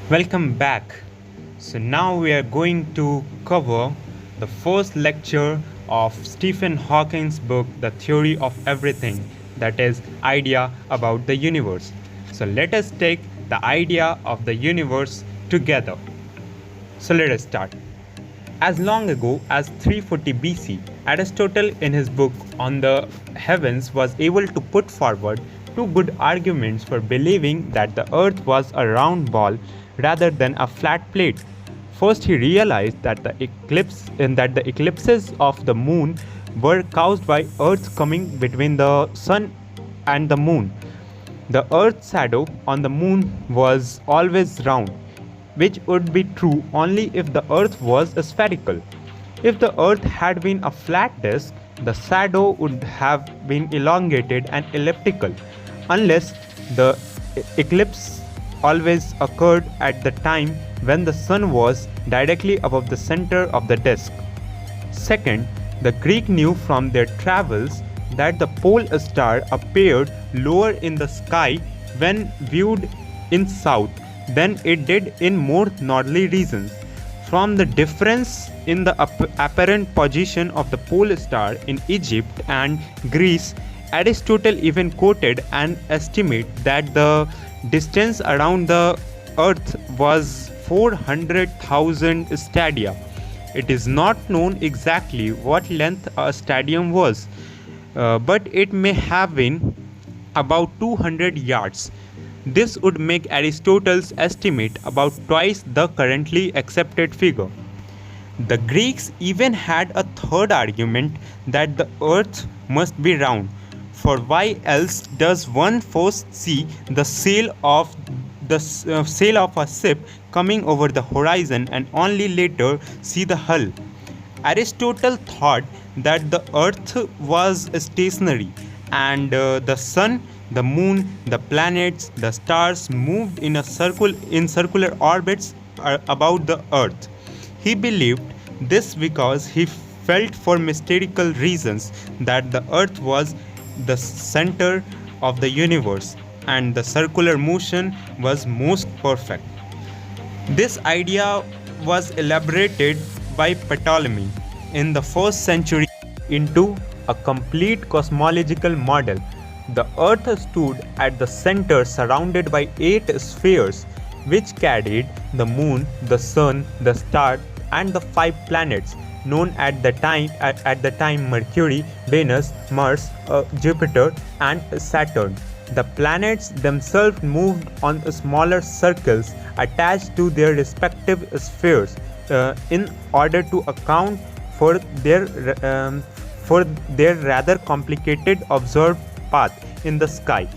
Welcome back. So, now we are going to cover the first lecture of Stephen Hawking's book, The Theory of Everything, that is, idea about the universe. So, let us take the idea of the universe together. So, let us start. As long ago as 340 BC, Aristotle in his book On the Heavens was able to put forward two good arguments for believing that the earth was a round ball rather than a flat plate. First, he realized that the eclipses of the moon were caused by earth coming between the sun and the moon. The earth's shadow on the moon was always round, which would be true only if the earth was spherical. If the earth had been a flat disk, the shadow would have been elongated and elliptical, unless the eclipse always occurred at the time when the sun was directly above the center of the disk. Second, the Greek knew from their travels that the pole star appeared lower in the sky when viewed in south than it did in more northerly regions. From the difference in the apparent position of the pole star in Egypt and Greece, Aristotle even quoted an estimate that the distance around the earth was 400,000 stadia. It is not known exactly what length a stadium was, but it may have been about 200 yards. This would make Aristotle's estimate about twice the currently accepted figure. The Greeks even had a third argument that the earth must be round, for why else does one first see the sail of a ship coming over the horizon and only later see the hull? Aristotle thought that the earth was stationary and the sun, the moon, the planets, the stars moved in circular orbits about the earth. He believed this because he felt for mystical reasons that the earth was the center of the universe and the circular motion was most perfect. This idea was elaborated by Ptolemy in the 1st century into a complete cosmological model. The earth stood at the center surrounded by 8 spheres which carried the moon, the sun, the stars and the 5 planets known at the time Mercury, Venus, Mars, Jupiter and Saturn. The planets themselves moved on smaller circles attached to their respective spheres in order to account for their rather complicated observed path in the sky.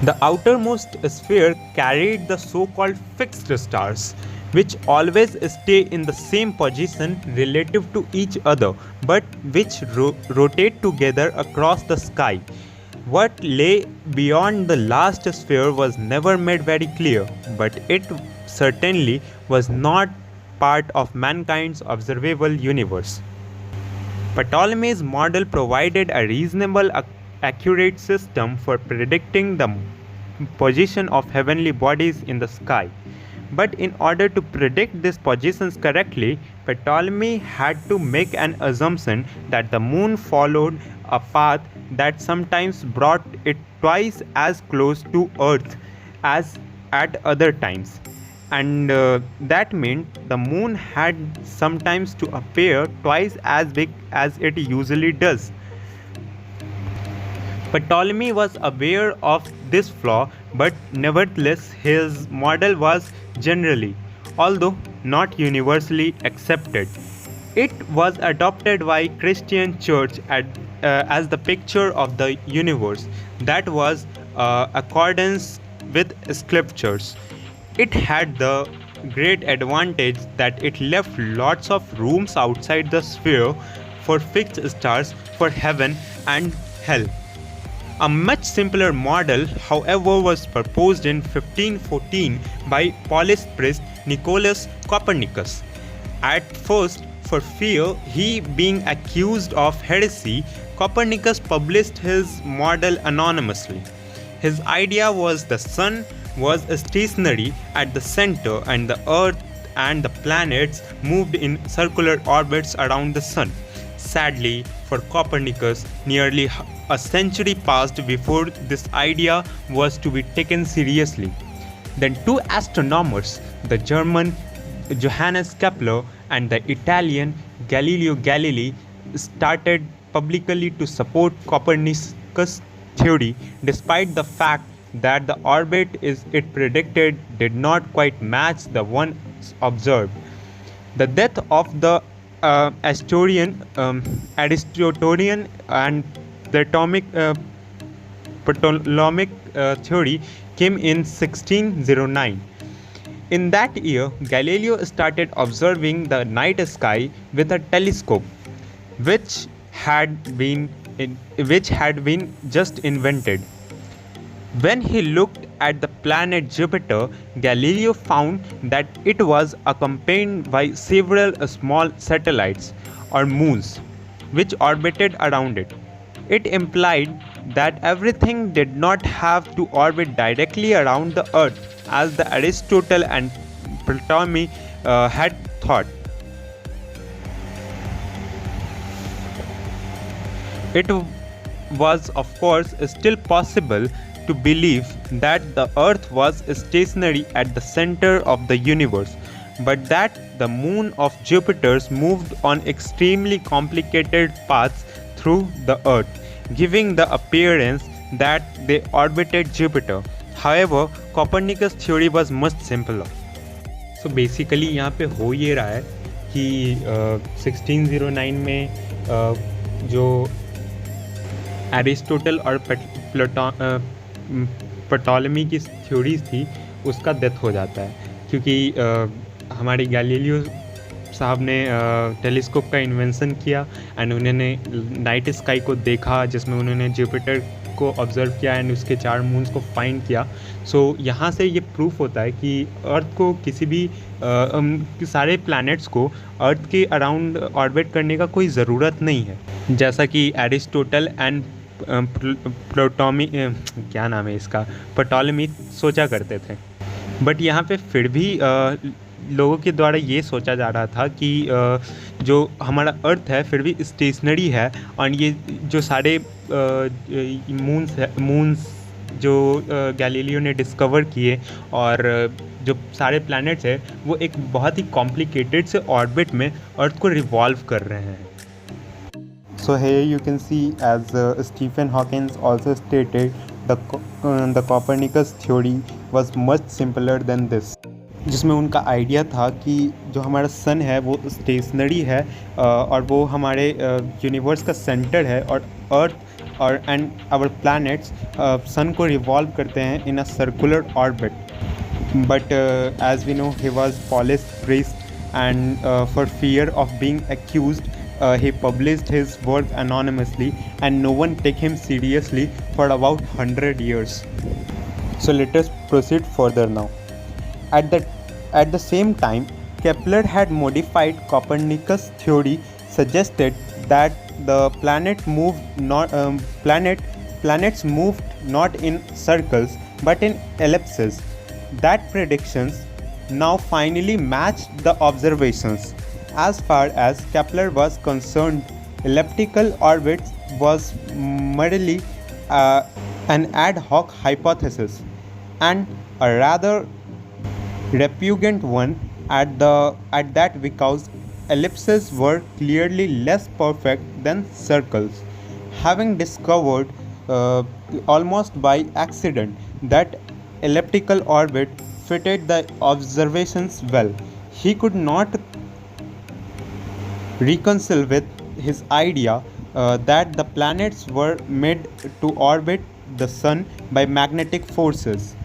The outermost sphere carried the so-called fixed stars, which always stay in the same position relative to each other, but which rotate together across the sky. What lay beyond the last sphere was never made very clear, but it certainly was not part of mankind's observable universe. Ptolemy's model provided a reasonable accurate system for predicting the position of heavenly bodies in the sky. But in order to predict these positions correctly, Ptolemy had to make an assumption that the moon followed a path that sometimes brought it twice as close to Earth as at other times. And that meant the moon had sometimes to appear twice as big as it usually does. Ptolemy was aware of this flaw, but nevertheless his model was generally, although not universally accepted. It was adopted by Christian Church as the picture of the universe that was accordance with scriptures. It had the great advantage that it left lots of rooms outside the sphere for fixed stars for heaven and hell. A much simpler model, however, was proposed in 1514 by Polish priest Nicolaus Copernicus. At first, for fear he being accused of heresy, Copernicus published his model anonymously. His idea was the sun was stationary at the center, and the Earth and the planets moved in circular orbits around the Sun. Sadly, for Copernicus, nearly a century passed before this idea was to be taken seriously. Then two astronomers, the German Johannes Kepler and the Italian Galileo Galilei, started publicly to support Copernicus' theory, despite the fact that the orbit it predicted did not quite match the one observed. The death of the Aristotelian and the Ptolemaic theory came in 1609. In that year, Galileo started observing the night sky with a telescope, which which had been just invented. When he looked at the planet Jupiter, Galileo found that it was accompanied by several small satellites or moons which orbited around it. It implied that everything did not have to orbit directly around the Earth as the Aristotle and Ptolemy had thought. It was, of course, still possible to believe that the Earth was stationary at the center of the universe, but that the moon of Jupiter moved on extremely complicated paths through the Earth, giving the appearance that they orbited Jupiter. However, Copernicus' theory was much simpler. So basically यहाँ पे हो ये रहा है कि 1609 में जो Aristotle और प्टोलेमी की थ्योरीज थी उसका डेथ हो जाता है, क्योंकि हमारे गैलीलियो साहब ने टेलीस्कोप का इन्वेंशन किया एंड उन्होंने नाइट स्काई को देखा, जिसमें उन्होंने जुपिटर को ऑब्जर्व किया एंड उसके 4 मून्स को फाइंड किया. सो यहाँ से ये प्रूफ होता है कि अर्थ को किसी भी सारे प्लैनेट्स को अर्थ के अराउंड ऑर्बिट करने का कोई ज़रूरत नहीं है, जैसा कि एरिस्टोटल एंड क्या नाम है इसका, प्टोलेमी सोचा करते थे. बट यहाँ पे फिर भी लोगों के द्वारा ये सोचा जा रहा था कि जो हमारा अर्थ है फिर भी स्टेशनरी है, और ये जो सारे मून्स जो गैलीलियो ने डिस्कवर किए और जो सारे प्लैनेट्स हैं वो एक बहुत ही कॉम्प्लिकेटेड से ऑर्बिट में अर्थ को रिवॉल्व कर रहे हैं. So here you can see, as Stephen Hawking also stated, the Copernicus theory was much simpler than this. जिसमें उनका आइडिया था कि जो हमारा सन है वो स्टेशनरी है और वो हमारे यूनिवर्स का सेंटर है, और अर्थ और एंड आवर प्लैनेट्स सन को रिवॉल्व करते हैं in a circular orbit. But as we know he was Polish priest and for fear of being accused, he published his work anonymously and no one took him seriously for about 100 years. So let us proceed further now. At the same time, Kepler had modified Copernicus' theory, suggested that the planets moved not in circles but in ellipses. That predictions now finally matched the observations. As far as Kepler was concerned, elliptical orbits was merely an ad hoc hypothesis, and a rather repugnant one at that, because ellipses were clearly less perfect than circles. Having discovered almost by accident that elliptical orbit fitted the observations well, he could not reconcile with his idea that the planets were made to orbit the sun by magnetic forces.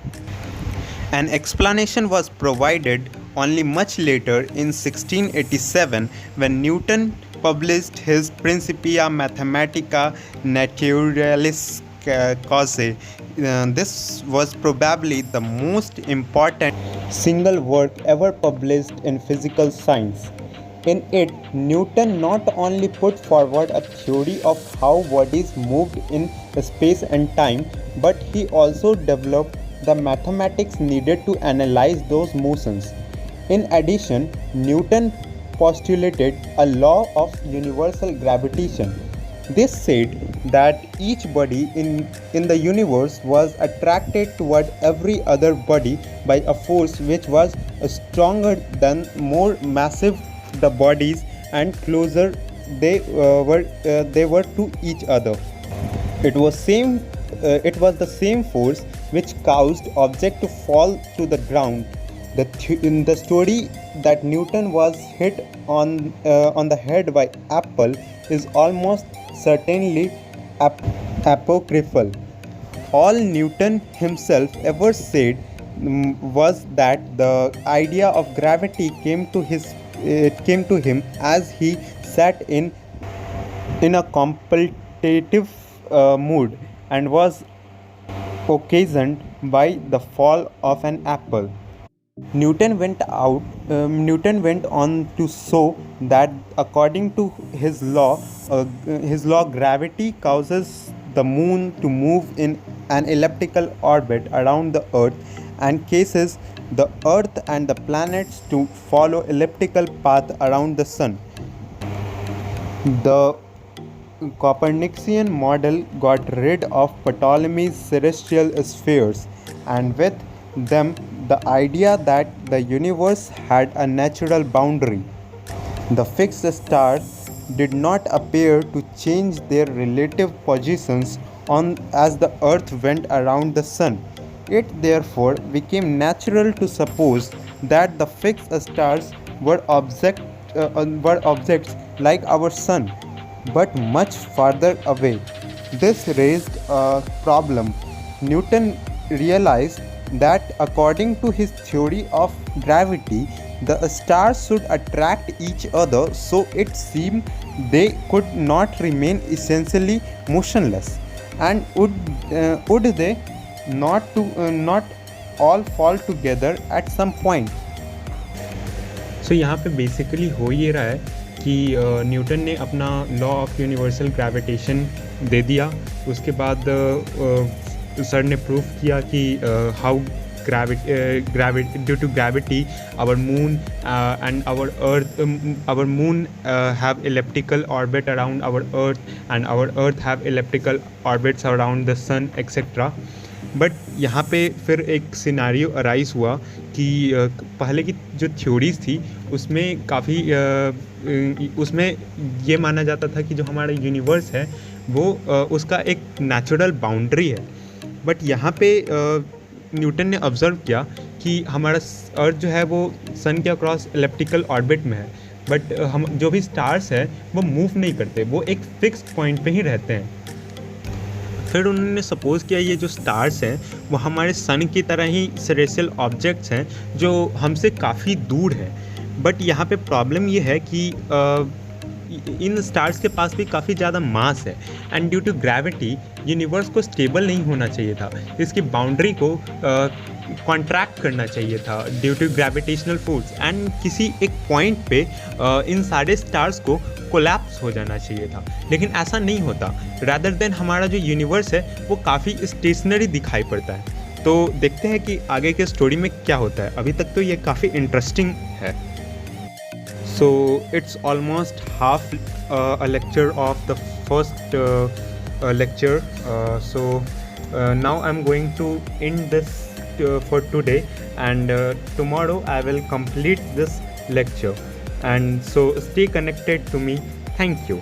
An explanation was provided only much later in 1687 when Newton published his Principia Mathematica Naturalis Causae. This was probably the most important single work ever published in physical science. In it, Newton not only put forward a theory of how bodies moved in space and time, but he also developed the mathematics needed to analyze those motions. In addition, Newton postulated a law of universal gravitation. This said that each body in the universe was attracted toward every other body by a force which was stronger than more massive the bodies and closer they were to each other. It was the same force which caused object to fall to the ground. In the story that Newton was hit on the head by apple is almost certainly apocryphal. All Newton himself ever said was that the idea of gravity came to him as he sat in a contemplative mood and was occasioned by the fall of an apple. Newton went on to show that according to his law, gravity causes the moon to move in an elliptical orbit around the earth and causes the earth and the planets to follow elliptical path around the sun. The Copernican model got rid of Ptolemy's celestial spheres, and with them the idea that the universe had a natural boundary. The fixed stars did not appear to change their relative positions as the earth went around the sun. It therefore became natural to suppose that the fixed stars were objects like our sun, but much farther away. This raised a problem. Newton realized that according to his theory of gravity, the stars should attract each other, so it seemed they could not remain essentially motionless. And would they not all fall together at some point? सो यहाँ पे basically हो ये रहा है कि Newton ने अपना law of universal gravitation दे दिया. उसके बाद सर ने प्रूव किया कि how due to gravity our moon and our moon have elliptical orbit around our earth, and our earth have elliptical orbits around the sun, etc. But यहाँ पे फिर एक सिनारियो अराइज हुआ कि पहले की जो थ्योरीज थी उसमें काफ़ी उसमें ये माना जाता था कि जो हमारा यूनिवर्स है वो उसका एक नेचुरल बाउंड्री है. बट यहाँ पे न्यूटन ने ऑब्ज़र्व किया कि हमारा अर्थ जो है वो सन के अक्रॉस एलिप्टिकल ऑर्बिट में है, बट हम जो भी स्टार्स है वो मूव नहीं करते, वो एक फिक्स्ड पॉइंट पे ही रहते हैं. फिर उन्होंने सपोज़ किया ये जो स्टार्स हैं वो हमारे सन की तरह ही सेलेस्टियल ऑब्जेक्ट्स हैं जो हमसे काफ़ी दूर हैं. बट यहाँ पे प्रॉब्लम ये है कि इन स्टार्स के पास भी काफ़ी ज़्यादा मास है, and due to gravity universe को स्टेबल नहीं होना चाहिए था, इसकी बाउंड्री को कॉन्ट्रैक्ट करना चाहिए था due to gravitational force, and किसी एक पॉइंट पे इन सारे स्टार्स को कोलैप्स हो जाना चाहिए था. लेकिन ऐसा नहीं होता, रादर देन हमारा जो यूनिवर्स है वो काफ़ी स्टेशनरी दिखाई पड़ता है. तो देखते हैं कि आगे के स्टोरी में क्या होता है. अभी तक तो ये काफ़ी इंटरेस्टिंग है. So it's almost half a lecture of the first lecture. Now I'm going to end this for today, and tomorrow I will complete this lecture. And so stay connected to me. Thank you.